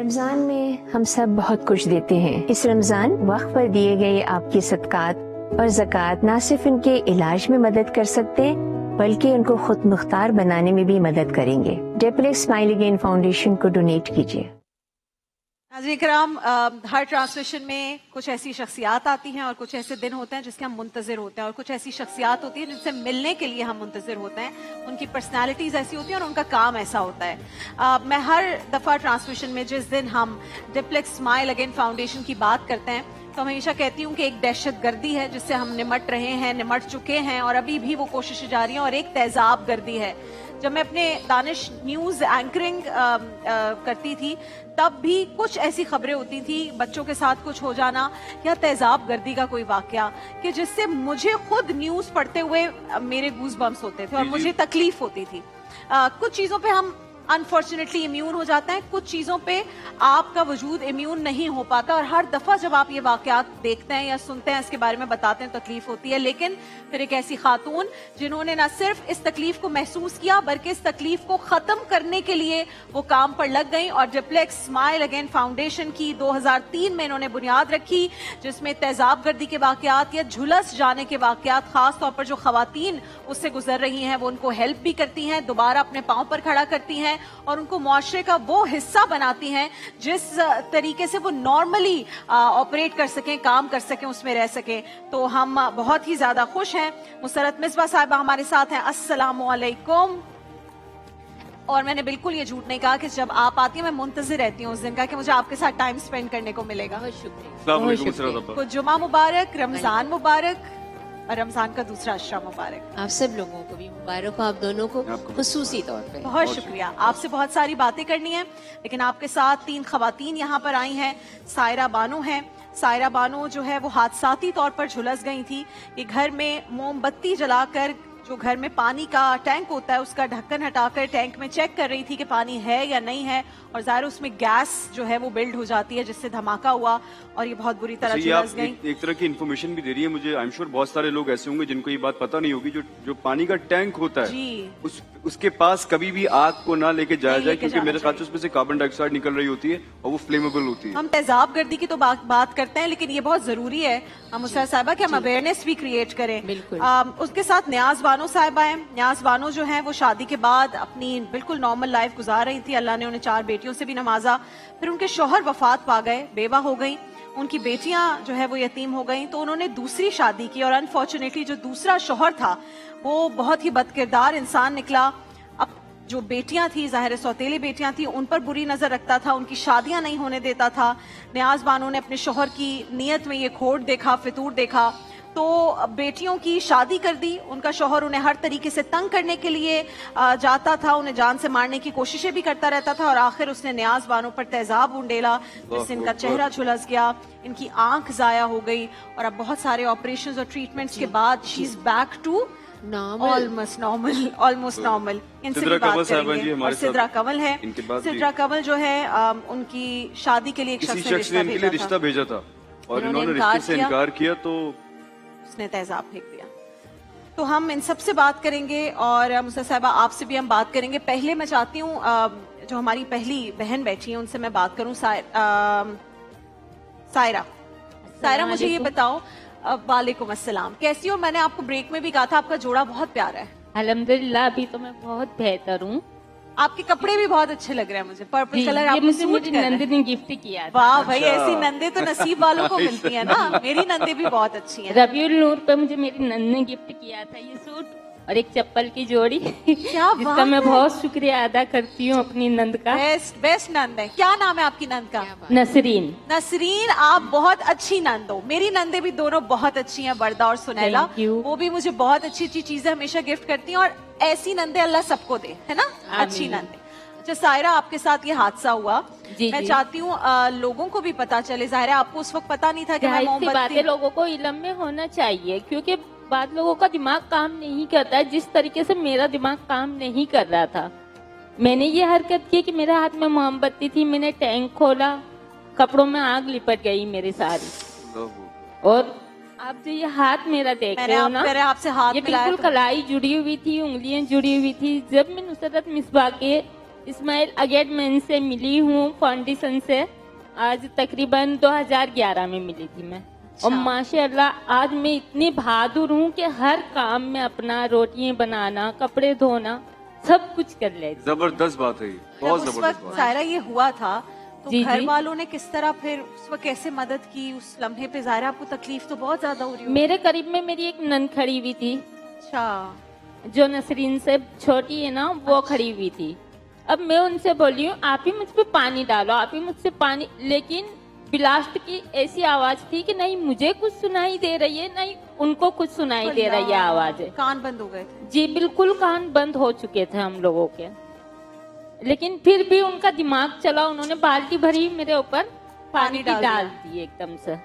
رمضان میں ہم سب بہت کچھ دیتے ہیں. اس رمضان وقت پر دیے گئے آپ کے صدقات اور زکوٰۃ نہ صرف ان کے علاج میں مدد کر سکتے بلکہ ان کو خود مختار بنانے میں بھی مدد کریں گے. ڈیپلیکس اسمائل اگین فاؤنڈیشن کو ڈونیٹ کیجیے. ناظرین کرام، ہر ٹرانسمیشن میں کچھ ایسی شخصیات آتی ہیں اور کچھ ایسے دن ہوتے ہیں جس کے ہم منتظر ہوتے ہیں، اور کچھ ایسی شخصیات ہوتی ہیں جن سے ملنے کے لیے ہم منتظر ہوتے ہیں. ان کی پرسنالٹیز ایسی ہوتی ہیں اور ان کا کام ایسا ہوتا ہے. میں ہر دفعہ ٹرانسمیشن میں جس دن ہم ڈپلیکس اسمائل اگین فاؤنڈیشن کی بات کرتے ہیں تو ہمیشہ کہتی ہوں کہ ایک دہشت گردی ہے جس سے ہم نمٹ رہے ہیں، نمٹ چکے ہیں اور ابھی بھی وہ کوششیں جاری ہیں، اور ایک تیزاب گردی ہے. جب میں اپنے دانش نیوز اینکرنگ کرتی تھی تب بھی کچھ ایسی خبریں ہوتی تھیں، بچوں کے ساتھ کچھ ہو جانا یا تیزاب گردی کا کوئی واقعہ، کہ جس سے مجھے خود نیوز پڑھتے ہوئے میرے گوز بمپس ہوتے تھے اور مجھے تکلیف ہوتی تھی. کچھ چیزوں پہ ہم انفارچونیٹلی امیون ہو جاتے ہیں، کچھ چیزوں پہ آپ کا وجود امیون نہیں ہو پاتا، اور ہر دفعہ جب آپ یہ واقعات دیکھتے ہیں یا سنتے ہیں، اس کے بارے میں بتاتے ہیں، تکلیف ہوتی ہے. لیکن پھر ایک ایسی خاتون جنہوں نے نہ صرف اس تکلیف کو محسوس کیا بلکہ اس تکلیف کو ختم کرنے کے لیے وہ کام پر لگ گئیں، اور ڈپلیکس اسمائل اگین فاؤنڈیشن کی 2003 میں انہوں نے بنیاد رکھی، جس میں تیزاب گردی کے واقعات یا جھلس جانے کے واقعات، خاص طور پر جو خواتین اس سے گزر رہی ہیں، وہ ان کو ہیلپ بھی کرتی ہیں، دوبارہ اپنے پاؤں پر کھڑا کرتی ہیں اور ان کو معاشرے کا وہ حصہ بناتی ہیں جس طریقے سے وہ نارملی آپریٹ کر سکیں، کام کر سکیں، اس میں رہ سکیں. تو ہم بہت ہی زیادہ خوش ہیں. مسرت مصباح صاحبہ ہمارے ساتھ ہیں. السلام علیکم. اور میں نے بالکل یہ جھوٹ نہیں کہا کہ جب آپ آتی ہیں میں منتظر رہتی ہوں اس دن کا کہ مجھے آپ کے ساتھ ٹائم سپینڈ کرنے کو ملے گا. بہت شکریہ. السلام علیکم. کچھ جمعہ مبارک، رمضان مبارک، اور رمضان کا دوسرا عشرہ مبارک. آپ سب لوگوں کو بھی مبارک ہو، آپ دونوں کو خصوصی طور پہ. بہت شکریہ. آپ سے بہت ساری باتیں کرنی ہیں، لیکن آپ کے ساتھ 3 خواتین یہاں پر آئی ہیں. سائرہ بانو ہیں. سائرہ بانو جو ہے وہ حادثاتی طور پر جھلس گئی تھی. یہ گھر میں موم بتی جلا کر جو گھر میں پانی کا ٹینک ہوتا ہے اس کا ڈھکن ہٹا کر ٹینک میں چیک کر رہی تھی کہ پانی ہے یا نہیں ہے، اور ظاہر اس میں گیس جو ہے وہ بلڈ ہو جاتی ہے جس سے دھماکہ ہوا اور یہ بہت بری طرح جھلس گئی. ایک طرح کی انفارمیشن بھی دے رہی ہے مجھے. آئی ایم شیور بہت سارے لوگ ایسے ہوں گے جن کو یہ بات پتہ نہیں ہوگی. جو پانی کا ٹینک ہوتا ہے جی، اس کے پاس کبھی بھی آگ کو نہ لے کے جایا جائے، کیونکہ میرے خیال سے اس میں سے کاربن ڈائی آکسائڈ نکل رہی ہوتی ہے اور وہ فلیمیبل ہوتی ہے. ہم تیزاب گردی کی تو بات کرتے ہیں، لیکن یہ بہت ضروری ہے مسرت صاحبہ کہ ہم اویئرنیس بھی کریٹ کریں. بالکل. اس کے ساتھ نیاز بانو صاحبہ ہیں. نیاز بانو جو ہیں وہ شادی کے بعد اپنی بالکل نارمل لائف گزار رہی تھی. اللہ نے انہیں 4 بیٹیوں سے بھی نوازا. پھر ان کے شوہر وفات پا گئے، بیوہ ہو گئیں. ان کی بیٹیاں جو ہے وہ یتیم ہو گئیں، تو انہوں نے دوسری شادی کی، اور انفارچونیٹلی جو دوسرا شوہر تھا وہ بہت ہی بد کردار انسان نکلا. اب جو بیٹیاں تھیں، ظاہر سوتیلی بیٹیاں تھیں، ان پر بری نظر رکھتا تھا، ان کی شادیاں نہیں ہونے دیتا تھا. نیاز بانو نے اپنے شوہر کی نیت میں یہ کھوٹ دیکھا، فتور دیکھا، تو بیٹیوں کی شادی کر دی. ان کا شوہر انہیں ہر طریقے سے تنگ کرنے کے لیے جاتا تھا، انہیں جان سے مارنے کی کوششیں بھی کرتا رہتا تھا، اور آخر اس نے نیاز بانو پر تیزاب انڈیلا جس سے ان کا چہرہ جھلس گیا، ان کی آنکھ ضائع ہو گئی، اور اب بہت سارے آپریشنز اور ٹریٹمنٹس کے بعد شی از بیک ٹو آلموسٹ نارمل. ان سے بھی بات کریں گے. اور سدرا کنول ہے. سدرا کنول جو ہے ان کی شادی کے لیے ایک شخص نے رشتہ بھیجا تھا اور انہوں نے رشتے سے انکار کیا تو اس نے تیزاب پھینک دیا. تو ہم ان سب سے بات کریں گے، اور مسرت صاحبہ آپ سے بھی ہم بات کریں گے. پہلے میں چاہتی ہوں جو ہماری پہلی بہن بیٹھی ہیں ان سے میں بات کروں. سائرہ مجھے یہ بتاؤ. وعلیکم السلام. کیسی ہو؟ میں نے آپ کو بریک میں بھی کہا تھا آپ کا جوڑا بہت پیارا ہے. الحمدللہ ابھی تو میں بہت بہتر ہوں. آپ کے کپڑے بھی بہت اچھے لگ رہے ہیں مجھے. پرپل کلر آپ کو مجھے سوٹ میری کر رہا ہے. نند نے گفٹ کیا تھا. واہ بھائی، ایسی نندیں تو نصیب والوں کو ملتی ہیں نا. میری نندیں بھی بہت اچھی ہیں. ربیع النور پہ مجھے میری نند نے گفٹ کیا تھا یہ سوٹ اور ایک چپل کی جوڑی، جس کا میں بہت شکریہ ادا کرتی ہوں اپنی نند کا. بیسٹ نند ہے. کیا نام ہے آپ کی نند کا؟ نسرین. نسرین، آپ بہت اچھی نند ہو. میری نندیں بھی دونوں بہت اچھی ہیں، بردا اور سنیلا. وہ بھی مجھے بہت اچھی اچھی چیزیں ہمیشہ گفٹ کرتی ہیں، اور ایسی نندیں اللہ سب کو دے، ہے نا، اچھی نندیں. اچھا سائرہ، آپ کے ساتھ یہ حادثہ ہوا، میں چاہتی ہوں لوگوں کو بھی پتا چلے. ظاہر ہے آپ کو اس وقت پتا نہیں تھا کہ میں موم بتی. لوگوں کو علم میں ہونا چاہیے، کیونکہ بعض لوگوں کا دماغ کام نہیں کرتا ہے جس طریقے سے میرا دماغ کام نہیں کر رہا تھا. میں نے یہ حرکت کی کہ میرے ہاتھ میں موم بتی تھی، میں نے ٹینک کھولا، کپڑوں میں آگ لپٹ گئی میری ساری. اور آپ جو یہ ہاتھ میرا دیکھ رہے ہو نا، آپ سے ہاتھ یہ بالکل کلائی جڑی ہوئی تھی، انگلیاں جڑی ہوئی تھی. جب میں نصرت مصباح کے इस्माइल अगेडमेंट से मिली हूँ फाउंडेशन से, आज तकरीबन 2011 में मिली थी मैं। और माशाल्लाह आज मैं इतनी बहादुर हूँ कि हर काम में अपना रोटियां बनाना, कपड़े धोना, सब कुछ कर लेती। जबरदस्त बात है ये, बहुत उस जबरदस्त वक्त बात है। सायरा ये हुआ था तो जी, घर जी। वालों ने किस तरह फिर उस वक्त कैसे मदद की उस लम्हे पे? ज़ाहिर है आपको तकलीफ तो बहुत ज्यादा हो रही होगी। मेरे करीब में मेरी एक नन खड़ी हुई थी, अच्छा, जो नसरीन से छोटी है ना, वो खड़ी हुई थी। अब मैं उनसे बोली हूँ आप ही मुझ पे पानी डालो, आप ही मुझसे पानी, लेकिन ब्लास्ट की ऐसी आवाज थी कि नहीं मुझे कुछ सुनाई दे रही है, नहीं उनको कुछ सुनाई दे रही है आवाज। कान बंद हो गए थे। जी बिल्कुल कान बंद हो चुके थे हम लोगों के, लेकिन फिर भी उनका दिमाग चला, उन्होंने बाल्टी भरी मेरे ऊपर पानी की डाल दी एकदम से,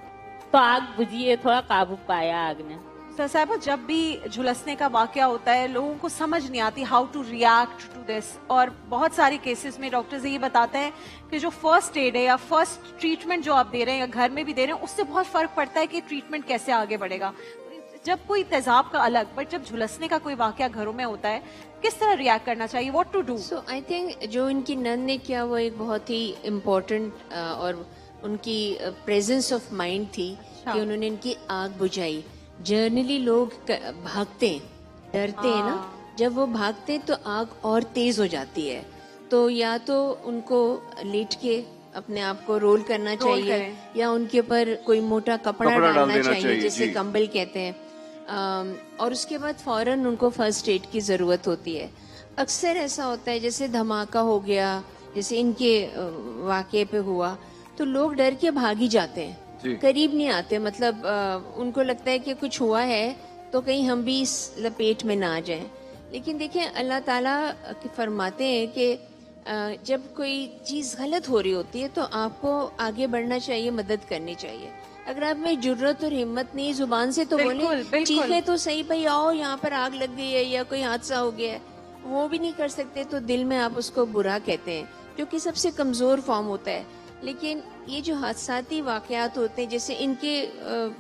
तो आग बुझी है, थोड़ा काबू पाया आग ने। सर साहब, जब भी झुलसने का वाकया होता है लोगों को समझ नहीं आती how to react to this, और बहुत सारे केसेस में डॉक्टर्स ये बताते हैं कि जो फर्स्ट एड है या फर्स्ट ट्रीटमेंट जो आप दे रहे हैं या घर में भी दे रहे हैं, उससे बहुत फर्क पड़ता है कि ट्रीटमेंट कैसे आगे बढ़ेगा। जब कोई तेजाब का अलग, बट जब झुलसने का कोई वाकया घरों में होता है, किस तरह रिएक्ट करना चाहिए, what to do? So I think जो इनकी नन ने किया वो एक बहुत ही इम्पोर्टेंट और उनकी प्रेजेंस ऑफ माइंड थी कि उन्होंने इनकी आग बुझाई। जनरली लोग भागते हैं, डरते हैं ना, जब वो भागते हैं तो आग और तेज हो जाती है। तो या तो उनको लेट के अपने आप को रोल करना चाहिए या उनके ऊपर कोई मोटा कपड़ा डालना चाहिए जिसे कंबल कहते हैं, और उसके बाद फौरन उनको फर्स्ट एड की जरूरत होती है। अक्सर ऐसा होता है जैसे धमाका हो गया, जैसे इनके वाकये पे हुआ, तो लोग डर के भाग ही जाते हैं, करीब नहीं आते। मतलब उनको लगता है कि कुछ हुआ है तो कहीं हम भी इस लपेट में ना आ जाएं। लेकिन देखिए अल्लाह ताला फरमाते हैं कि जब कोई चीज गलत हो रही होती है तो आपको आगे बढ़ना चाहिए, मदद करनी चाहिए। अगर आप में जुर्रत और हिम्मत नहीं, जुबान से तो बोले, चीखे तो सही, भाई आओ यहाँ पर आग लग गई है या कोई हादसा हो गया है, वो भी नहीं कर सकते तो दिल में आप उसको बुरा कहते हैं, जो कि सबसे कमजोर फॉर्म होता है। लेकिन ये जो हादसाती वाकयात होते हैं, जैसे इनके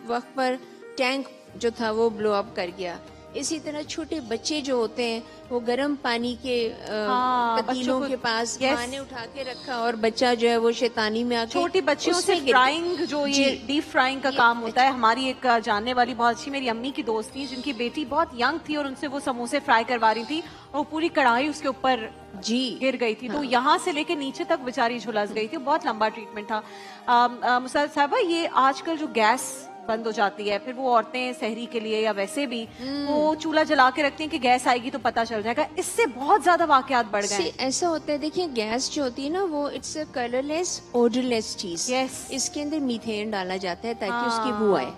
वक्त पर टैंक जो था वो ब्लो अप कर गया, इसी तरह छोटे बच्चे जो होते हैं वो गर्म पानी के पतीलों के पास माँ ने उठा के रखा और बच्चा जो है वो शैतानी में आके छोटी बच्चियों से फ्राइंग, जो ये डीप फ्राइंग का काम होता है। हमारी एक जानने वाली बहुत अच्छी मेरी अम्मी की दोस्त थी जिनकी बेटी बहुत यंग थी और उनसे वो समोसे फ्राई करवा रही थी और वो पूरी कढ़ाई उसके ऊपर गिर गई थी। तो यहाँ से लेके नीचे तक बेचारी झुलस गई थी, बहुत लंबा ट्रीटमेंट था। मुसर साहबा, ये आजकल जो गैस बंद हो जाती है, फिर वो औरतें सहरी के लिए या वैसे भी वो चूल्हा जला के रखती हैं कि गैस आएगी तो पता चल जाएगा, इससे बहुत ज्यादा वाकयात बढ़ गए। ऐसा होता है, देखिए गैस जो होती है ना वो इट्स अ कलरलेस ओडरलेस चीज। इसके अंदर मीथेन डाला जाता है ताकि उसकी बू आए।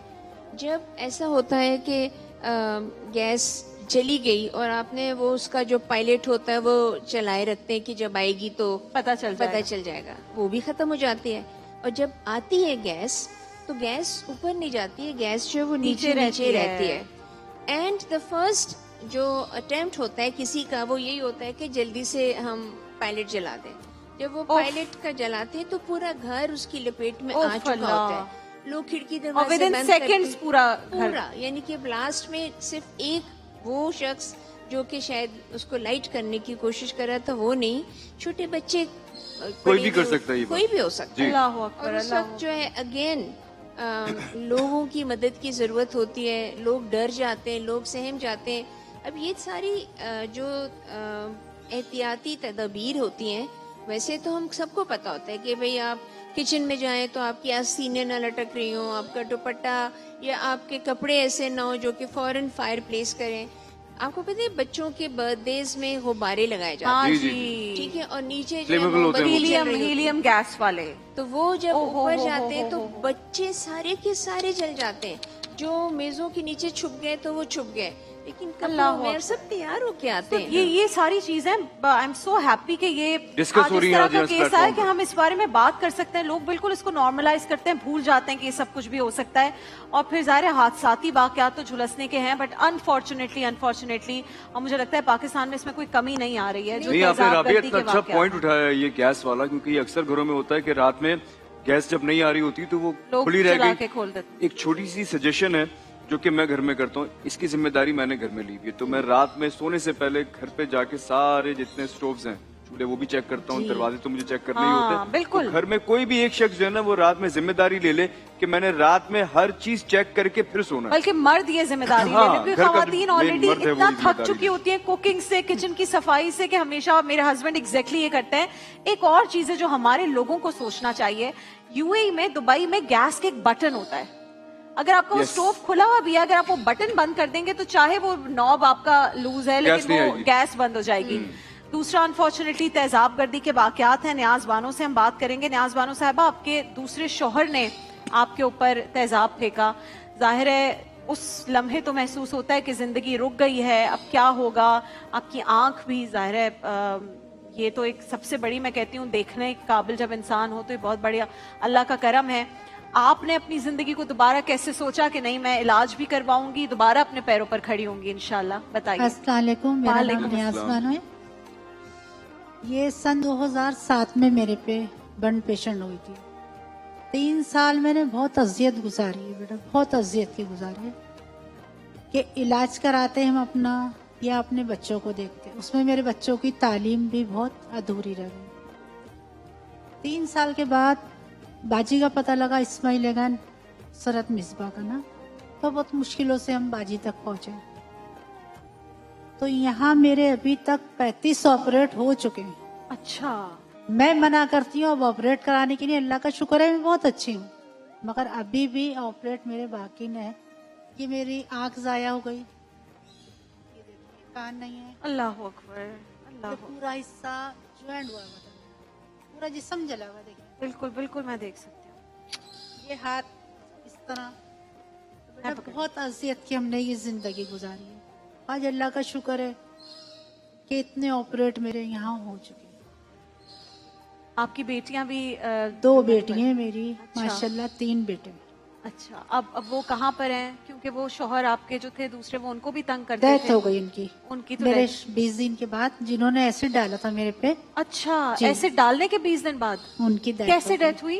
जब ऐसा होता है कि गैस चली गई और आपने वो उसका जो पायलट होता है वो चलाए रखते हैं कि जब आएगी तो पता चल जाएगा, वो भी खत्म हो जाती है। और जब आती है गैस तो गैस ऊपर नहीं जाती है, गैस जो है वो नीचे रहती है। एंड द फर्स्ट जो अटेम्प्ट होता है किसी का वो यही होता है कि जल्दी से हम पायलट जला दें। जब वो पायलट का जलाते हैं तो पूरा घर उसकी लपेट में आ चुका होता है। लोग खिड़की दरवाजे बंद सेकंड्स पूरा, यानी कि ब्लास्ट में सिर्फ एक वो शख्स जो कि शायद उसको लाइट करने की कोशिश कर रहा था वो नहीं, छोटे बच्चे, कोई भी कर सकता है, कोई भी हो सकता है। और उस वक्त जो है अगेन लोगों की मदद की जरूरत होती है, लोग डर जाते हैं, लोग सहम जाते हैं। अब ये सारी जो एहतियाती तदबीर होती हैं, वैसे तो हम सबको पता होता है कि भाई आप किचन में जाएं तो आपकी आस्तीनें ना लटक रही हो, आपका दुपट्टा या आपके कपड़े ऐसे ना हो जो कि फौरन फायर प्लेस करें। आपको पता है बच्चों के बर्थडेज में गुब्बारे लगाए जाते हैं, ठीक है, और नीचे जो हीलियम गैस वाले, तो वो जब ऊपर जाते हैं तो बच्चे सारे के सारे जल जाते हैं। जो मेजों के नीचे छुप गए तो वो छुप गए, लेकिन कपड़ों में सब तैयार होके आते हैं। ये सारी चीजें आई एम सो हैप्पी कि ये डिस्कस हो रही है आज इस केस है कि हम इस बारे में बात कर सकते हैं। लोग बिल्कुल इसको नॉर्मलाइज करते हैं, भूल जाते हैं कि ये सब कुछ भी हो सकता है। और फिर ज़ाहिर है हादसाती वाकयात तो झुलसने के हैं, बट अनफॉर्चुनेटली और मुझे लगता है पाकिस्तान में इसमें कोई कमी नहीं आ रही है। नहीं, आपने राबिया इतना अच्छा पॉइंट उठाया ये गैस वाला, क्योंकि ये अक्सर घरों में होता है कि रात में गैस जब नहीं आ रही होती तो वो खुली रह गई। एक छोटी सी सजेशन है जो कि मैं घर में करता हूँ, इसकी जिम्मेदारी मैंने घर में ली है। तो मैं रात में सोने से पहले घर पे जाके सारे जितने स्टोव्स हैं चूल्हे वो भी चेक करता हूँ, दरवाजे तो मुझे चेक करने ही हाँ, होते हैं। बिल्कुल। तो घर में कोई भी एक शख्स जो है ना वो रात में जिम्मेदारी ले ले कि मैंने रात में हर चीज चेक करके फिर सोना है। बल्कि मर्द ये जिम्मेदारी ले हाँ, ले, क्योंकि घर का जो खवातीन main ऑलरेडी मर्द है वो इतना ही थक जिम्मेदारी चुकी ले। होती है कुकिंग से, किचन की सफाई से, कि हमेशा मेरे हस्बैंड एग्जैक्टली ये करते हैं। एक और चीज है जो हमारे लोगों को सोचना चाहिए, यूएई में, दुबई में गैस के एक बटन होता है। अगर आपका वो Yes. स्टोव खुला हुआ भी है, अगर आप वो बटन बंद कर देंगे तो चाहे वो नॉब आपका लूज है गैस लेकिन नहीं वो आएगी। गैस बंद हो जाएगी। दूसरा अनफॉर्चुनेटली तेजाब गर्दी के वाकयात हैं। न्याज बानो से हम बात करेंगे। न्याज बानो साहबा, आपके दूसरे शौहर ने आपके ऊपर तेजाब फेंका, जाहिर है उस लम्हे तो महसूस होता है कि जिंदगी रुक गई है, अब क्या होगा। आपकी आंख भी, जाहिर है ये तो एक सबसे बड़ी, मैं कहती हूँ, देखने के काबिल जब इंसान हो तो ये बहुत बढ़िया अल्लाह का करम है। आपने अपनी जिंदगी को दोबारा कैसे सोचा कि नहीं मैं इलाज भी करवाऊंगी, दोबारा अपने पैरों पर खड़ी होंगी इंशाल्लाह? बताइए। अस्सलाम वालेकुम, मेरा वालेकुम नाम नियाज बानो है। ये सन 2007 में मेरे पे बर्न पेशेंट हुई थी। 3 साल मैंने बहुत अजियत गुजारी है बेटा, बहुत अजियत की गुजारी है कि इलाज कराते हम अपना या अपने बच्चों को देखते, उसमें मेरे बच्चों की तालीम भी बहुत अधूरी रह गई। 3 साल के बाद बाजी का पता लगा, इस्माइल एगन सरत मिसबा का ना, तो बहुत मुश्किलों से हम बाजी तक पहुंचे। तो यहाँ मेरे अभी तक 35 ऑपरेट हो चुके हैं। अच्छा, मैं मना करती हूँ अब ऑपरेट कराने के लिए, अल्लाह का शुक्र है मैं बहुत अच्छी हूँ, मगर अभी भी ऑपरेट मेरे बाकी न है। ये मेरी आंख जाया हो गई, ये देखिए कान नहीं है, अल्लाह अकबर, अल्लाह ये पूरा हिस्सा ज्वाइंट हुआ बदन में, पूरा जिस्म जला हुआ। देखिए बिल्कुल बिल्कुल, मैं देख सकती हूँ। ये हाथ इस तरह, तो मैं बेटा बहुत अजियत की हमने ये जिंदगी गुजारी है। आज अल्लाह का शुक्र है कि इतने ऑपरेट मेरे यहाँ हो चुके हैं। आपकी बेटियां भी 2 बेटियां हैं मेरी, अच्छा। माशाल्लाह 3 बेटे। अच्छा, अब वो कहाँ पर हैं? क्योंकि वो शौहर आपके जो थे दूसरे, वो उनको भी तंग करते डेथ थे। हो गई उनकी, उनकी तो मेरे death- 20 दिन के बाद, जिन्होंने एसिड डाला था मेरे पे, अच्छा, जी। ऐसे डालने के 20 दिन बाद उनकी डेथ कैसे हो गई। डेथ हुई?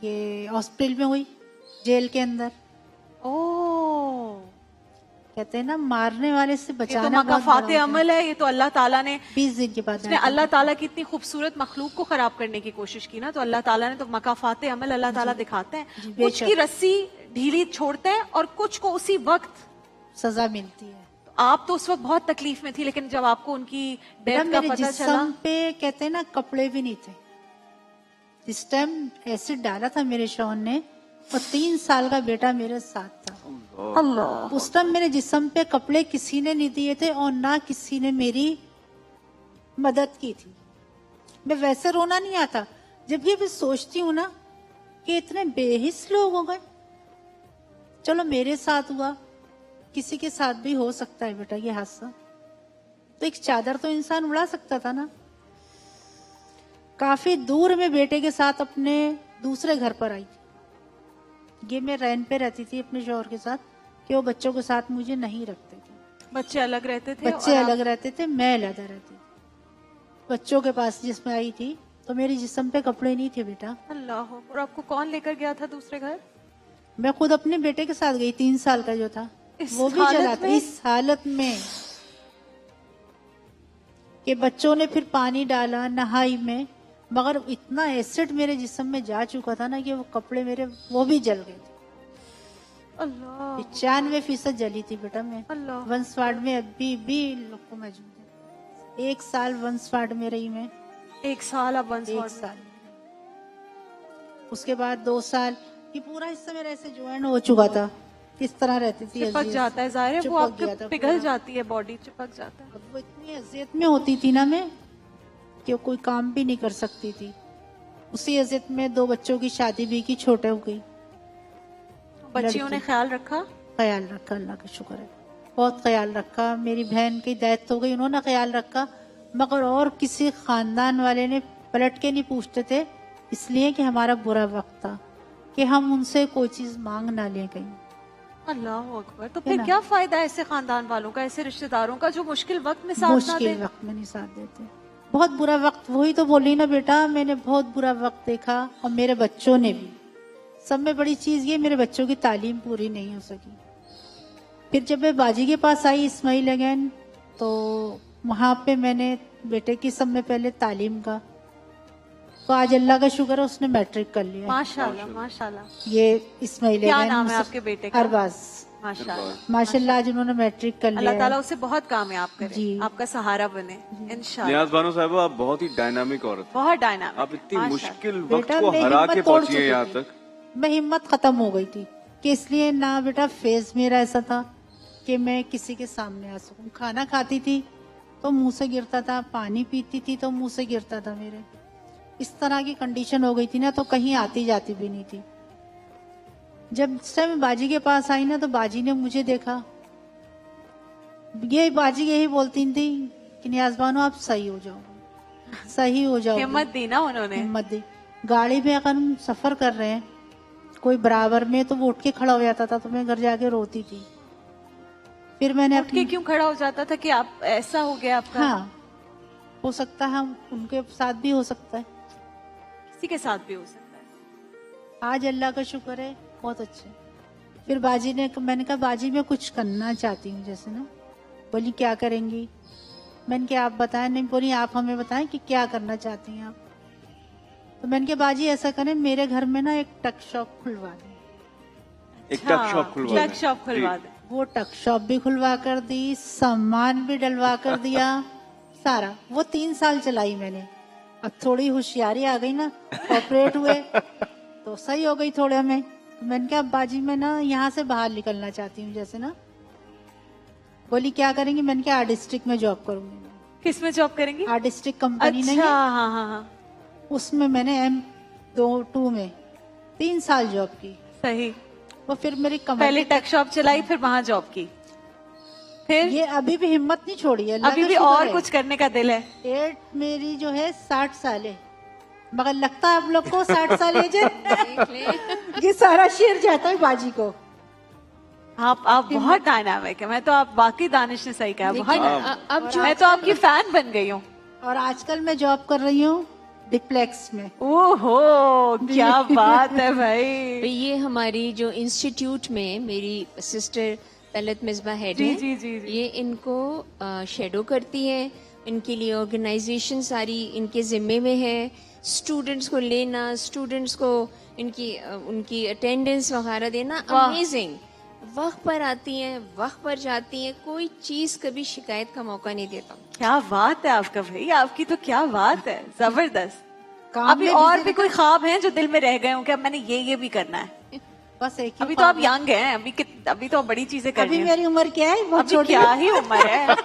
ये हॉस्पिटल में हुई, जेल के अंदर। ओह, कहते हैं ना, मारने वाले से ये तो बचाना बहुत बड़ा मकाफाते होता है। अमल है। ये तो अल्लाह ताला ने 20 दिन के बाद उसने अल्लाह ताला की इतनी खूबसूरत मखलूक को खराब करने की कोशिश की ना, तो अल्लाह ताला ने तो मकाफाते अमल अल्लाह ताला दिखाते हैं। जी, कुछ बेशक। की रस्सी ढीली छोड़ते हैं और कुछ को उसी वक्त। सजा मिलती है। तो आप तो उस वक्त बहुत तकलीफ में थी, लेकिन जब आपको उनकी बेटा डेथ का मेरे पता चला, जिस्म पे कहते हैं ना कपड़े भी नहीं थे। जिस टाइम एसिड डाला था मेरे शौहर ने, और 3 साल का बेटा मेरे साथ था। अल्लाह, उस टाइम मेरे जिस्म पे कपड़े किसी ने नहीं दिए थे और ना किसी ने मेरी मदद की थी। मैं वैसे रोना नहीं आता जब ये भी सोचती हूँ ना कि इतने बेहिस लोग हो गए। चलो मेरे साथ हुआ, किसी के साथ भी हो सकता है बेटा ये हादसा। तो एक चादर तो इंसान उड़ा सकता था ना। काफी दूर में बेटे के साथ अपने दूसरे घर पर आई। ये मैं रैन पे रहती थी अपने शौहर के साथ, कि वो बच्चों के साथ मुझे नहीं रखते थे। बच्चे अलग रहते थे, बच्चे और आप- अलग रहते थे, मैं अलग रहती थी। बच्चों के पास जिसमें आई थी तो मेरे जिस्म पे कपड़े नहीं थे बेटा। अल्लाह, और आपको कौन लेकर गया था दूसरे घर? मैं खुद अपने बेटे के साथ गई, 3 साल का जो था, इस वो भी हालत चला था। में? इस हालत में कि बच्चों ने फिर पानी डाला नहाई में, मगर इतना एसिड मेरे जिस्म में जा चुका था ना कि वो कपड़े मेरे वो भी जल गए थे। अल्लाह 95% जली थी बेटा मैं। अल्लाह, वंशवाड़ में अभी भी लोग को मौजूद है। 1 साल वंशवाड़ में रही मैं, 1 साल अब वंस 1 साल। उसके बाद 2 साल, ये पूरा हिस्सा मेरा ऐसे ज्वाइन हो चुका था। इस तरह रहती थी। चिपक अजीज। जाता है, जाहिर है वो चिपक गया आपके था पिघल पूरा। जाती है, बॉडी चिपक जाता है। अब वो इतनी अजियत में होती थी ना मैं कि वो कोई काम भी नहीं कर सकती थी। उसी अजियत में 2 बच्चों की शादी भी की, छोटे हो गई। बच्चियों ने लड़की। ख्याल रखा? ख्याल रखा, अल्लाह का शुक्र है, बहुत ख्याल रखा। मेरी बहन की डेथ हो गई, उन्होंने ख्याल रखा, मगर और किसी खानदान वाले ने पलट के नहीं पूछते थे, इसलिए कि हमारा बुरा वक्त था कि हम उनसे कोई चीज मांग ना ले गई। अल्लाह अकबर। तो है फिर ना? क्या फायदा ऐसे खानदान वालों का, ऐसे रिश्तेदारों का जो मुश्किल वक्त में साथ ना मुश्किल दे? वक्त में नहीं साथ देते। बहुत बुरा वक्त, वही तो बोली ना बेटा, मैंने बहुत बुरा वक्त देखा, और मेरे बच्चों ने भी। सब में बड़ी चीज ये, मेरे बच्चों की तालीम पूरी नहीं हो सकी। फिर जब मैं बाजी के पास आई इस्माइल अगैन, तो वहाँ पे मैंने बेटे की सब में पहले तालीम का, तो आज अल्लाह का शुक्र है उसने मैट्रिक कर लिया। माशाल्लाह माशाल्लाह। ये इस्माइल क्या नाम है आपके बेटे का? अरबाज। माशाल्लाह माशाल्लाह आज उन्होंने मैट्रिक कर लिया अल्लाह है। ताला उसे बहुत कामयाब करे, जी। आपका सहारा बने इंशाल्लाह। नियाज बानो साहब, आप बहुत ही डायनामिक औरत हैं। बहुत डायनामिक। आप इतनी मुश्किल वक्त बेटा, को मैं हरा हिम्मत के तोड़ पहुंची हैं चुकी यहाँ थी। तक। मैं हिम्मत खत्म हो गई थी कि इसलिए ना बेटा फेस मेरा ऐसा था कि मैं किसी के सामने आ सकूं। खाना खाती थी तो मुंह से गिरता था, पानी पीती थी तो मुंह से गिरता था मेरे। इस तरह की कंडीशन हो गई थी ना, तो कहीं आती जाती भी नहीं थी। जब इस टाइम मैं बाजी के पास आई ना, तो बाजी ने मुझे देखा, ये बाजी यही बोलती थी कि नियाज बानो आप सही हो जाओ, सही हो जाओ। हिम्मत दी ना उन्होंने। हिम्मत दी। गाड़ी में अगर हम सफर कर रहे हैं कोई बराबर में, तो वो उठ के खड़ा हो जाता था, तो मैं घर जाके रोती थी। फिर मैंने उठ के क्यों खड़ा हो जाता था कि आप ऐसा हो गया आपका? हाँ, हो सकता है उनके साथ भी हो सकता है, किसी के साथ भी हो सकता है। आज अल्लाह का शुक्र है बहुत अच्छे। फिर बाजी ने, मैंने कहा बाजी मैं कुछ करना चाहती हूँ, जैसे ना। बोली क्या करेंगी? मैंने कहा आप बताएं। नहीं, बोली आप हमें बताएं कि क्या करना चाहती हैं आप। तो मैंने कहा बाजी ऐसा करें, मेरे घर में ना एक टक शॉप खुलवा दें। एक टक शॉप खुलवा टक शॉप खुलवा दे। वो टक शॉप भी खुलवा कर दी, सामान भी डलवा कर दिया, सारा। वो 3 साल चलाई मैंने। अब थोड़ी होशियारी आ गई ना, ऑपरेट हुए तो सही हो गई थोड़े में। तो मैंने कहा बाजी मैं ना यहाँ से बाहर निकलना चाहती हूँ, जैसे ना। बोली क्या करेंगी? मैंने कहा आर डिस्ट्रिक्ट में जॉब करूंगी। किस में जॉब करेंगी? आर डिस्ट्रिक्ट कंपनी नहीं अच्छा, है, हाँ हाँ हाँ, उसमें मैंने M2 में 3 साल जॉब की। सही। वो फिर मेरी पहले टक शॉप चलाई, फिर वहां जॉब की, फिर ये अभी भी हिम्मत नहीं छोड़ी है, अल्लाह अभी का भी शुक्र और है। कुछ करने का दिल है। एज मेरी जो है 60 साल है, मगर लगता है आप लोग को 60 साल एज है। ये सारा शेर जाता है बाजी को। आप बहुत डायनामिक है। मैं तो आप वाकई दानिश ने सही कहा, बहुत लेकिन अब जो मैं तो आपकी फैन बन गई हूँ। और आजकल मैं जॉब कर रही हूँ डिप्लेक्स में। ओहो, क्या बात है भाई। ये हमारी जो इंस्टीट्यूट में मेरी सिस्टर तलत मिसबा हेड जी, है, जी, जी, जी। ये इनको शेडो करती हैं। इनके लिए ऑर्गेनाइजेशन सारी इनके जिम्मे में है। स्टूडेंट्स को लेना, स्टूडेंट्स को उनकी अटेंडेंस वगैरह देना, अमेजिंग। वक्त पर आती हैं, वक्त पर जाती हैं, कोई चीज कभी शिकायत का मौका नहीं देता। क्या बात है आपका भाई, आपकी तो क्या बात है, जबरदस्त। काम अभी में और busy भी कोई ख्वाब हैं जो दिल में रह गए हो कि अब मैंने ये भी करना है? बस एक ही अभी तो आप यंग हैं, अभी तो बड़ी चीजें कर अभी रही हैं। मेरी उम्र क्या है? बहुत अभी छोटी क्या है। ही उम्र है,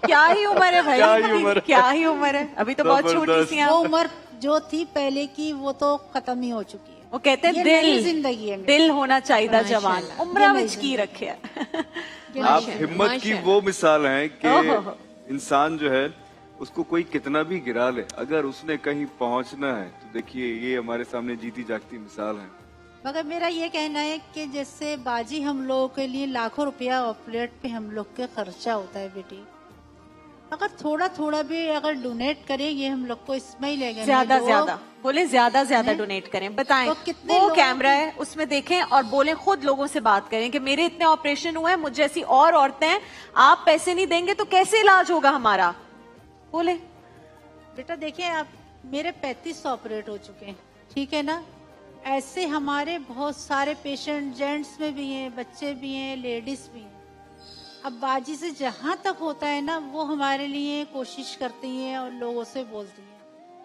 क्या ही उम्र है भाई, क्या ही उम्र है। क्या ही उम्र है। अभी तो बहुत छोटी सी हैं वो आप। उम्र जो थी पहले की, वो तो खत्म ही हो चुकी है। वो कहते हैं ये नई दिल, जिंदगी है मेरी। दिल होना चाहिए जवान, उम्र ये विच नई की रखे। आप हिम्मत की वो मिसाल हैं कि इंसान जो है उसको कोई कितना भी गिरा ले, अगर उसने कहीं पहुंचना है तो देखिए ये हमारे सामने जीती जागती मिसाल है। मगर मेरा ये कहना है कि जैसे बाजी हम लोगों के लिए लाखों रुपया ऑपरेट पे हम लोग के खर्चा होता है बेटी, अगर थोड़ा थोड़ा भी अगर डोनेट करें, ये हम लोग को इसमें ही लेंगे। ज्यादा ज्यादा बोले, ज्यादा डोनेट करें। बताएं, तो कितने वो लोगों कैमरा है उसमें देखें और बोले, खुद लोगों से बात करें कि मेरे इतने ऑपरेशन हुए हैं, मुझ जैसी और औरतें हैं, आप पैसे नहीं देंगे तो कैसे इलाज होगा हमारा? बोले बेटा देखिए, आप मेरे 35 ऑपरेट हो चुके हैं, ठीक है ना। ऐसे हमारे बहुत सारे पेशेंट जेंट्स में भी हैं, बच्चे भी हैं, लेडीज भी हैं। अब बाजी से जहां तक होता है ना, वो हमारे लिए कोशिश करती हैं और लोगों से बोलती हैं।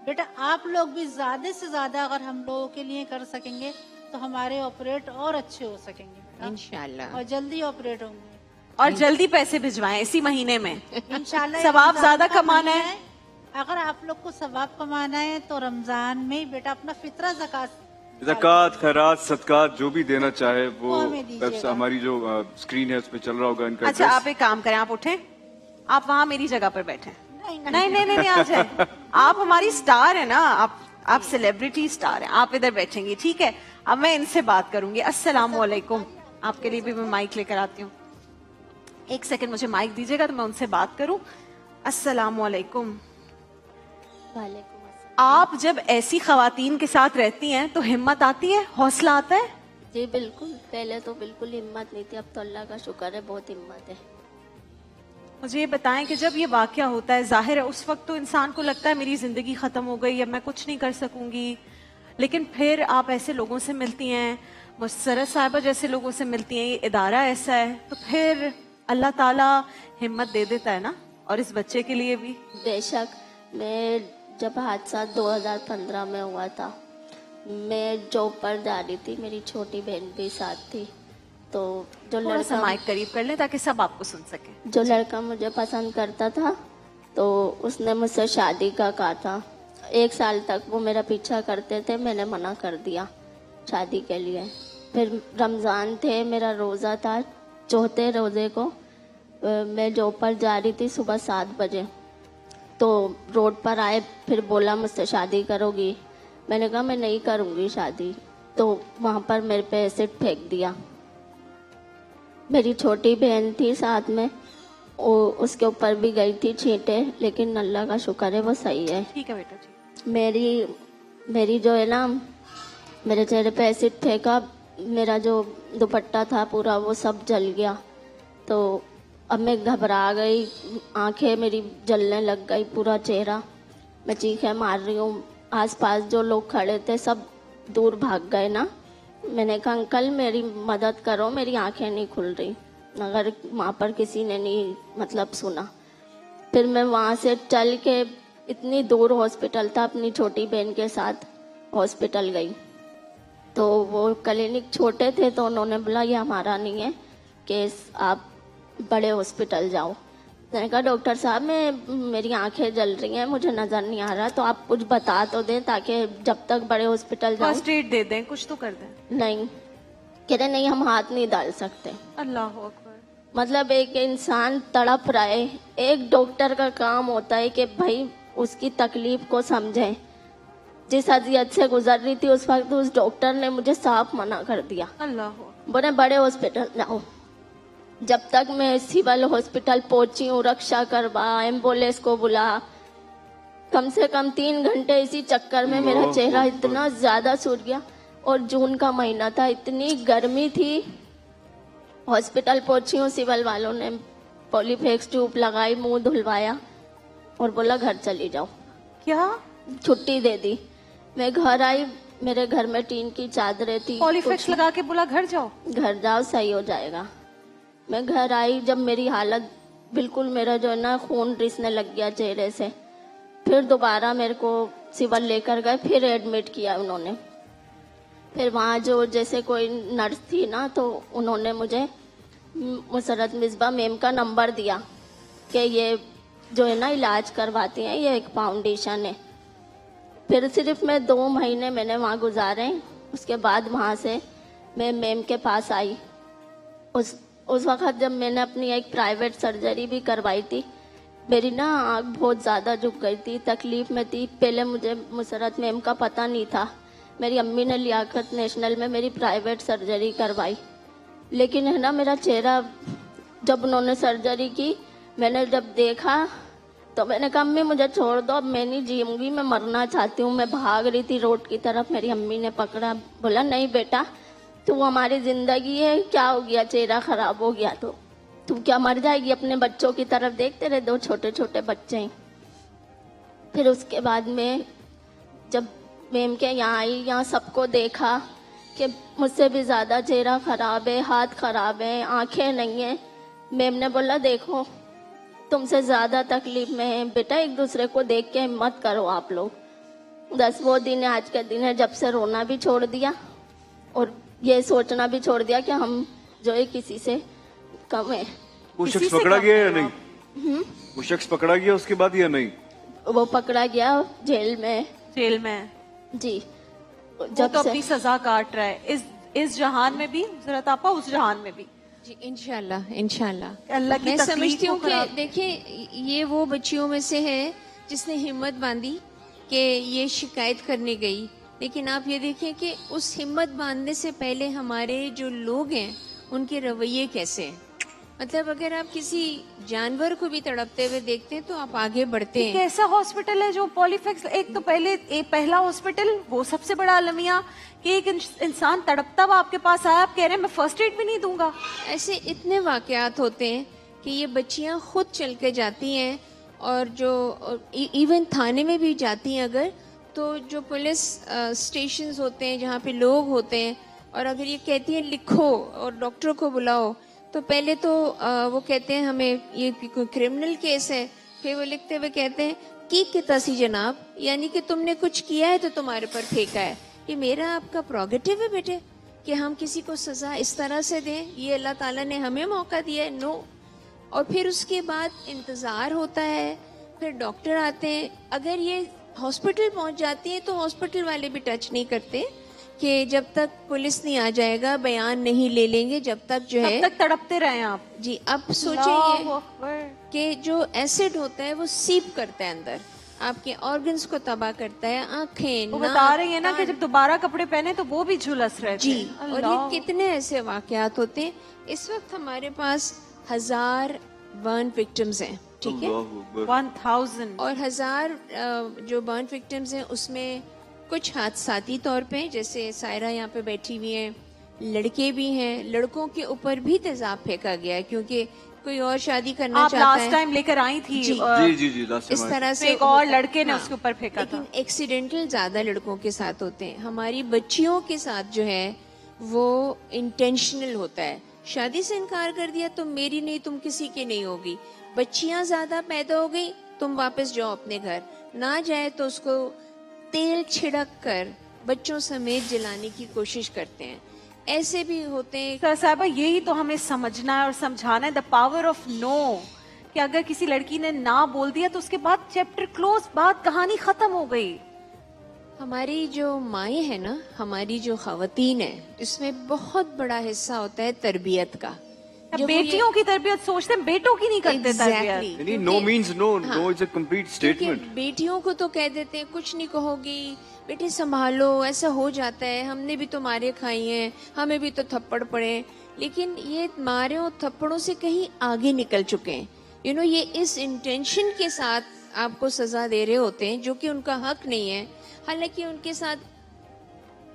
बेटा आप लोग भी ज्यादा से ज्यादा अगर हम लोगों के लिए कर सकेंगे तो हमारे ऑपरेट और अच्छे हो सकेंगे बेटा। इंशाल्लाह। और जल्दी ऑपरेट होंगे और जल्दी पैसे भिजवाएं इसी महीने में। इंशाल्लाह। सवाब रमजान ज्यादा का कमाना महीना है। अगर आप लोग को सवाब कमाना है तो रमजान में ही बेटा अपना फितरा ज़कात, खैरात, सदकात जो भी देना चाहे वो हमें दीजिएगा। हमारी जो स्क्रीन है उस पे चल रहा होगा इनका अच्छा, address। आप एक काम करें, आप उठें, आप वहां मेरी जगह पर बैठे। नहीं नहीं, आ जाए। आप हमारी स्टार है ना, आप सेलिब्रिटी स्टार हैं, आप इधर बैठेंगी, ठीक है। अब मैं इनसे बात करूंगी। अस्सलाम वालेकुम। आपके लिए भी मैं माइक लेकर आती हूँ, एक सेकंड मुझे माइक दीजिएगा तो मैं उनसे बात करूं। अस्सलाम वालेकुम। आप जब ऐसी खवातीन के साथ रहती हैं तो हिम्मत आती है, हौसला आता है? जी बिल्कुल, पहले तो बिल्कुल हिम्मत नहीं थी, अब तो अल्लाह का शुक्र है बहुत हिम्मत है। مجھے یہ بتائیں کہ جب یہ واقعہ ہوتا ہے، ظاہر ہے اس وقت تو انسان کو لگتا ہے میری زندگی ختم ہو گئی، اب میں کچھ نہیں کر سکوں گی، لیکن پھر آپ ایسے لوگوں سے ملتی ہیں، مسرت صاحبہ جیسے لوگوں سے ملتی ہیں، یہ ادارہ ایسا ہے، تو پھر اللہ تعالیٰ ہمت دے دیتا ہے نا، اور اس بچے کے لیے بھی. بے شک. میں جب حادثہ 2015 میں ہوا تھا، میں جاب پر جا رہی تھی، میری چھوٹی بہن بھی ساتھ تھی. تو جو تھوڑا سا لڑکا مائک قریب کر لیں تاکہ سب آپ کو سن سکیں. جو لڑکا مجھے پسند کرتا تھا تو اس نے مجھ سے شادی کا کہا تھا. 1 سال تک وہ میرا پیچھا کرتے تھے، میں نے منع کر دیا شادی کے لیے. پھر رمضان تھے، میرا روزہ تھا، چوتھے روزے کو میں جاب پر جا رہی تھی صبح 7 بجے. تو روڈ پر آئے، پھر بولا مجھ سے شادی کرو گی. میں نے کہا میں نہیں کروں گی شادی. تو وہاں پر میرے پہ ایسڈ پھینک دیا. میری چھوٹی بہن تھی ساتھ میں، اس کے اوپر بھی گئی تھی چھینٹیں، لیکن اللہ کا شکر ہے وہ صحیح ہے. ٹھیک ہے بیٹا جی. میری جو ہے نا، میرے چہرے پہ ایسڈ پھینکا، میرا جو دوپٹہ تھا پورا وہ سب جل گیا. تو اب میں گھبرا گئی، آنکھیں میری جلنے لگ گئی، پورا چہرہ. میں چیخیں مار رہی ہوں. آس پاس جو لوگ کھڑے تھے سب دور بھاگ گئے نا. میں نے کہا انکل میری مدد کرو، میری آنکھیں نہیں کھل رہی. مگر وہاں پر کسی نے نہیں سنا. پھر میں وہاں سے چل کے اتنی دور ہاسپٹل تھا، اپنی چھوٹی بہن کے ساتھ ہاسپٹل گئی. تو وہ کلینک چھوٹے تھے تو انہوں نے بولا یہ ہمارا نہیں ہے کیس، آپ بڑے ہاسپٹل جاؤ. میں نے کہا ڈاکٹر صاحب میری آنکھیں جل رہی ہیں، مجھے نظر نہیں آ رہا، تو آپ کچھ بتا تو دیں تاکہ جب تک بڑے ہاسپٹل جاؤں. فرسٹ ایڈ دے دیں، کچھ تو کر دیں. نہیں، کہہ رہے نہیں ہم ہاتھ نہیں ڈال سکتے. اللہ اکبر. مطلب ایک انسان تڑپ رہا ہے، ایک ڈاکٹر کا کام ہوتا ہے کہ بھائی اس کی تکلیف کو سمجھیں. جس اذیت سے گزر رہی تھی اس وقت اس ڈاکٹر نے مجھے صاف منع کر دیا، اللہ بولے بڑے ہاسپٹل جاؤ. جب تک میں سول ہاسپٹل پہنچی ہوں، رکشا کروا، ایمبولینس کو بلا، کم سے کم 3 گھنٹے اسی چکر میں میرا چہرہ اتنا زیادہ سوج گیا. اور جون کا مہینہ تھا، اتنی گرمی تھی. ہاسپٹل پہنچی ہوں، سول والوں نے پولی فلیکس ٹیوب لگائی، منہ دھلوایا اور بولا گھر چلی جاؤ. کیا چھٹی دے دی. میں گھر آئی، میرے گھر میں ٹین کی چادریں تھی. پولی فلیکس لگا کے بولا گھر جاؤ؟ گھر جاؤ صحیح ہو جائے گا. میں گھر آئی، جب میری حالت بالکل، میرا جو ہے نا خون رسنے لگ گیا چہرے سے. پھر دوبارہ میرے کو سول لے کر گئے، پھر ایڈمٹ کیا انہوں نے. پھر وہاں جو جیسے کوئی نرس تھی نا، تو انہوں نے مجھے مسرت مصباح میم کا نمبر دیا کہ یہ جو ہے نا علاج کرواتی ہیں، یہ ایک فاؤنڈیشن ہے. پھر صرف میں 2 مہینے میں نے وہاں گزارے. اس کے بعد وہاں سے میں میم کے پاس آئی. اس وقت جب میں نے اپنی ایک پرائیویٹ سرجری بھی کروائی تھی، میری نا آنکھ بہت زیادہ جھک گئی تھی، تکلیف میں تھی. پہلے مجھے مسرت میم کا پتہ نہیں تھا. میری امی نے لیاقت نیشنل میں میری پرائیویٹ سرجری کروائی. لیکن ہے نا میرا چہرہ، جب انہوں نے سرجری کی، میں نے جب دیکھا تو میں نے کہا امی مجھے چھوڑ دو، اب میں نہیں جیوں گی، میں مرنا چاہتی ہوں. میں بھاگ رہی تھی روڈ کی طرف، میری امی نے پکڑا، بولا نہیں بیٹا تو ہماری زندگی ہے، کیا ہو گیا چہرہ خراب ہو گیا تو کیا مر جائے گی؟ اپنے بچوں کی طرف دیکھتے رہے، 2 چھوٹے چھوٹے بچے ہیں. پھر اس کے بعد میں جب میم کے یہاں آئی، یہاں سب کو دیکھا کہ مجھ سے بھی زیادہ چہرہ خراب ہے، ہاتھ خراب ہے، آنکھیں نہیں ہیں. میم نے بولا دیکھو تم سے زیادہ تکلیف میں ہے بیٹا، ایک دوسرے کو دیکھ کے ہمت کرو آپ لوگ. بس وہ دن ہے، آج کا دن ہے جب سے رونا بھی چھوڑ دیا اور یہ سوچنا بھی چھوڑ دیا کہ ہم جو ہے کسی سے کم ہے. وہ شخص پکڑا گیا یا نہیں؟ وہ شخص پکڑا گیا اس کے بعد یا نہیں؟ وہ پکڑا گیا جیل میں. جیل میں؟ جی. جب تو اپنی سزا کاٹ رہا ہے اس جہان میں بھی، ذرا آپا اس جہان میں بھی. جی انشاءاللہ. اللہ کی میں تکلیف سمجھتی ہوں کو کہ خراب- دیکھیں یہ وہ بچیوں میں سے ہے جس نے ہمت باندھی کہ یہ شکایت کرنے گئی. لیکن آپ یہ دیکھیں کہ اس ہمت باندھنے سے پہلے ہمارے جو لوگ ہیں ان کے رویے کیسے ہیں. مطلب اگر آپ کسی جانور کو بھی تڑپتے ہوئے دیکھتے ہیں تو آپ آگے بڑھتے ہیں. کیسا ہاسپٹل ہے جو پولی فلیکس، ایک تو پہلا ہاسپٹل وہ سب سے بڑا المیہ کہ ایک انسان تڑپتا ہوا آپ کے پاس آیا، آپ کہہ رہے ہیں میں فرسٹ ایڈ بھی نہیں دوں گا. ایسے اتنے واقعات ہوتے ہیں کہ یہ بچیاں خود چل کے جاتی ہیں اور جو ایون تھانے میں بھی جاتی ہیں اگر، تو جو پولیس اسٹیشنز ہوتے ہیں جہاں پہ لوگ ہوتے ہیں، اور اگر یہ کہتی ہیں لکھو اور ڈاکٹر کو بلاؤ، تو پہلے تو وہ کہتے ہیں ہمیں یہ کوئی کرمنل کیس ہے، پھر وہ لکھتے ہوئے کہتے ہیں کی کتا سی جناب، یعنی کہ تم نے کچھ کیا ہے تو تمہارے پر پھینکا ہے. یہ میرا آپ کا پروگیٹو ہے بیٹے کہ ہم کسی کو سزا اس طرح سے دیں؟ یہ اللہ تعالیٰ نے ہمیں موقع دیا ہے. نو. اور پھر اس کے بعد انتظار ہوتا ہے، پھر ڈاکٹر آتے ہیں. اگر یہ ہاسپٹل پہنچ جاتی ہیں تو ہاسپٹل والے بھی ٹچ نہیں کرتے کہ جب تک پولیس نہیں آ جائے گا بیان نہیں لے لیں گے، جب تک جو ہے تب تک تڑپتے رہے آپ. جی. اب سوچیں اللہ یہ اکبر. کہ جو ایسڈ ہوتا ہے وہ سیپ کرتا ہے اندر، آپ کے آرگنز کو تباہ کرتا ہے، آنکھیں، وہ ناک، بتا رہی ہیں نا کہ کان. جب دوبارہ کپڑے پہنے تو وہ بھی جھلس رہے تھے. جی. اور یہ کتنے ایسے واقعات ہوتے ہیں. اس وقت ہمارے پاس 1000 برن وکٹمز ہیں، ٹھیک ہے، اللہ اکبر. 1000. اور 1000 جو برن وکٹمز ہیں اس میں کچھ حادثاتی طور پہ، جیسے سائرہ یہاں پہ بیٹھی ہوئی ہیں، لڑکے بھی ہیں، لڑکوں کے اوپر بھی تیزاب پھینکا گیا ہے کیونکہ کوئی اور شادی کرنا آپ چاہتا لاسٹ ہے. ٹائم لے کر آئی تھی جی. جی لاسٹ اس طرح سے ایک اور ہوتا ہے. لڑکے نے ہاں. اس کے اوپر پھینکا تھا. لیکن ایکسیڈنٹل زیادہ لڑکوں کے ساتھ ہوتے ہیں. ہماری بچیوں کے ساتھ جو ہے وہ انٹینشنل ہوتا ہے. شادی سے انکار کر دیا، تم میری نہیں، تم کسی کی نہیں ہوگی. بچیاں زیادہ پیدا ہو گئی، تم واپس جاؤ اپنے گھر. نہ جائے تو اس کو تیل چھڑک کر بچوں سمیت جلانے کی کوشش کرتے ہیں. ایسے بھی ہوتے ہیں. سر صاحبہ یہی تو ہمیں سمجھنا ہے اور سمجھانا ہے، دا پاور آف نو، کہ اگر کسی لڑکی نے نہ بول دیا تو اس کے بعد چیپٹر کلوز، بات کہانی ختم ہو گئی. ہماری جو مائیں ہیں نا، ہماری جو خواتین ہیں، اس میں بہت بڑا حصہ ہوتا ہے تربیت کا. جو وہ بیٹیوں کی تربیت سوچتے ہیں، بیٹوں کی نہیں کرتے تربیت. یعنی no means no, no is a complete کیونکہ اسٹیٹمنٹ. بیٹیوں کو تو کہہ دیتے ہیں کچھ نہیں کہو گی بیٹی، سنبھالو، ایسا ہو جاتا ہے، ہم نے بھی تو مارے کھائی ہیں، ہمیں بھی تو تھپڑ پڑے. لیکن یہ مارے اور تھپڑوں سے کہیں آگے نکل چکے ہیں. یہ اس انٹینشن کے ساتھ آپ کو سزا دے رہے ہوتے ہیں جو کہ ان کا حق نہیں ہے. حالانکہ ان کے ساتھ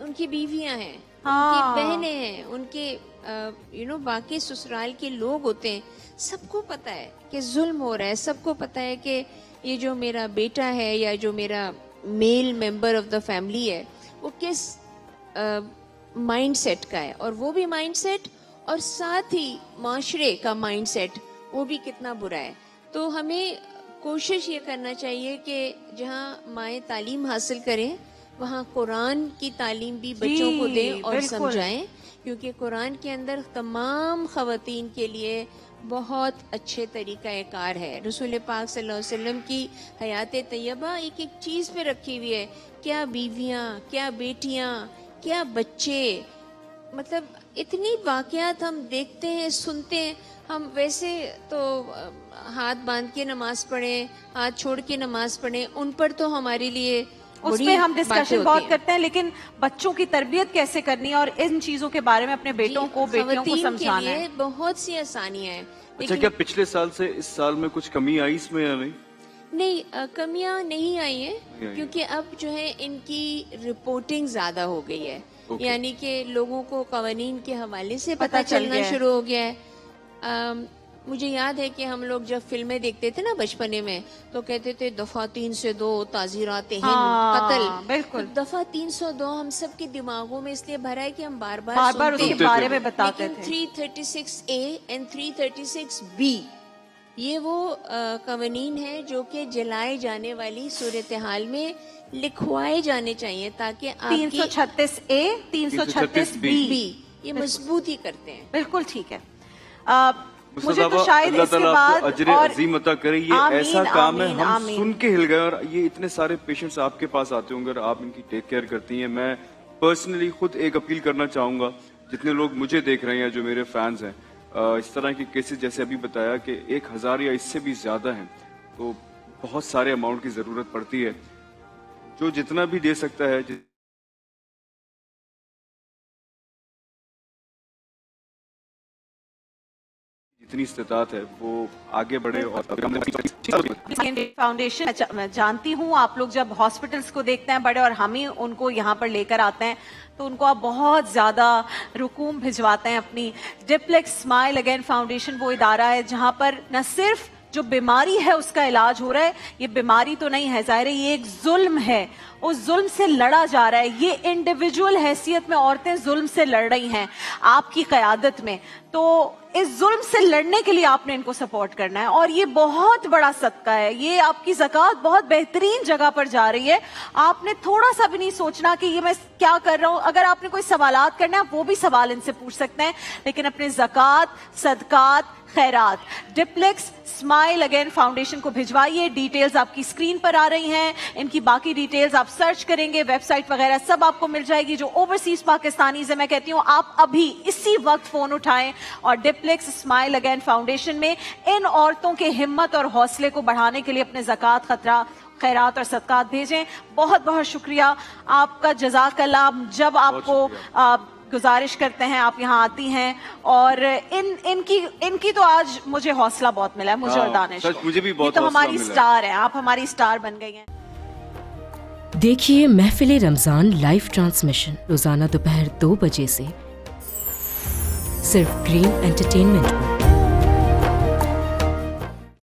ان کی بیویاں ہیں، ان کی بہنیں ہیں، ان کے باقی سسرال کے لوگ ہوتے ہیں. سب کو پتا ہے کہ ظلم ہو رہا ہے، سب کو پتا ہے کہ یہ جو میرا بیٹا ہے یا جو میرا میل ممبر آف دا فیملی ہے وہ کس مائنڈ سیٹ کا ہے، اور وہ بھی مائنڈ سیٹ اور ساتھ ہی معاشرے کا مائنڈ سیٹ وہ بھی کتنا برا ہے. تو ہمیں کوشش یہ کرنا چاہیے کہ جہاں مائیں تعلیم حاصل کریں وہاں قرآن کی تعلیم بھی بچوں کو دیں اور سمجھائیں، کیونکہ قرآن کے اندر تمام خواتین کے لیے بہت اچھے طریقہ کار ہے. رسول پاک صلی اللہ علیہ وسلم کی حیات طیبہ ایک ایک چیز پہ رکھی ہوئی ہے. کیا بیویاں، کیا بیٹیاں، کیا بچے، مطلب اتنی واقعات ہم دیکھتے ہیں، سنتے ہیں. ہم ویسے تو ہاتھ باندھ کے نماز پڑھیں، ہاتھ چھوڑ کے نماز پڑھیں، ان پر تو ہمارے لیے اس پہ ہم ڈسکشن بہت کرتے ہیں، لیکن بچوں کی تربیت کیسے کرنی ہے اور ان چیزوں کے بارے میں اپنے بیٹوں کو، بیٹیوں کو سمجھانا ہے. بہت سی آسانیاں ہیں. اچھا، کیا پچھلے سال سے اس سال میں کچھ کمی آئی اس میں یا نہیں؟ نہیں، کمیاں نہیں آئی ہیں، کیونکہ اب جو ہے ان کی رپورٹنگ زیادہ ہو گئی ہے. یعنی کہ لوگوں کو قوانین کے حوالے سے پتہ چلنا شروع ہو گیا ہے. مجھے یاد ہے کہ ہم لوگ جب فلمیں دیکھتے تھے نا بچپنے میں تو کہتے تھے دفعہ 302 تعزیرات ہند قتل. بالکل. دفعہ 302 ہم سب کے دماغوں میں اس لیے بھرا ہے کہ ہم بار بار اس کے بارے میں بتاتے تھے. 336A and 336B یہ وہ قوانین ہیں جو کہ جلائے جانے والی صورتحال میں لکھوائے جانے چاہیے تاکہ 336A 336B یہ مضبوط ہی کرتے ہیں. بالکل ٹھیک ہے. مجھے تو شاید اللہ اس کے تعالیٰ بعد آپ کو اجر عظیم عطا کرے. یہ ایسا کام ہے ہم سن کے ہل گئے. اور یہ اتنے سارے پیشنٹس آپ کے پاس آتے ہوں گے اور آپ ان کی ٹیک کیئر کرتی ہیں. میں پرسنلی خود ایک اپیل کرنا چاہوں گا، جتنے لوگ مجھے دیکھ رہے ہیں جو میرے فینز ہیں، اس طرح کے کیسز جیسے ابھی بتایا کہ 1000 یا اس سے بھی زیادہ ہیں، تو بہت سارے اماؤنٹ کی ضرورت پڑتی ہے. جو جتنا بھی دے سکتا ہے، जितनी इस्तेताअत है वो आगे बढ़े और फाउंडेशन मैं जानती हूँ आप लोग जब हॉस्पिटल्स को देखते हैं बड़े और हम ही उनको यहाँ पर लेकर आते हैं तो उनको आप बहुत ज्यादा रुकूम भिजवाते हैं अपनी। डिप्लेक्स स्माइल अगेन फाउंडेशन वो इदारा है जहाँ पर न सिर्फ जो बीमारी है उसका इलाज हो रहा है, ये बीमारी तो नहीं है, जाहिर है ये एक जुल्म है, उस जुल्म से लड़ा जा रहा है। ये इंडिविजुअल हैसियत में औरतें जुल्म से लड़ रही हैं आपकी क़यादत में, तो इस जुल्म से लड़ने के लिए आपने इनको सपोर्ट करना है और ये बहुत बड़ा सदका है। ये आपकी ज़कात बहुत बेहतरीन जगह पर जा रही है। आपने थोड़ा सा भी नहीं सोचना कि ये मैं क्या कर रहा हूं। अगर आपने कोई सवालात करना है आप वो भी सवाल इनसे पूछ सकते हैं, लेकिन अपने ज़कात, सदकात, खैरात डिप्लेक्स स्माइल अगेन फाउंडेशन को भिजवाइए। डिटेल्स आपकी स्क्रीन पर आ रही हैं, इनकी बाकी डिटेल्स आप सर्च करेंगे, वेबसाइट वगैरह सब आपको मिल जाएगी। जो ओवरसीज पाकिस्तानीज है, मैं कहती हूँ आप अभी इसी वक्त फोन उठाएं और डिप्लेक्स स्माइल अगेन फाउंडेशन में इन औरतों के हिम्मत और हौसले को बढ़ाने के लिए अपने ज़कात, खतरा, खैरात और सदकात भेजें। बहुत बहुत शुक्रिया आपका, जज़ाकल्लाह। जब आपको गुजारिश करते हैं आप यहाँ आती हैं और इनकी तो आज मुझे हौसला बहुत मिला है, मुझे और दानिश को। मुझे भी बहुत ये तो हौसला हमारी मिला। स्टार हैं, आप हमारी स्टार बन गई हैं। देखिए महफिल रमजान लाइव ट्रांसमिशन रोजाना दोपहर 2 बजे से सिर्फ ग्रीन एंटरटेनमेंट पर।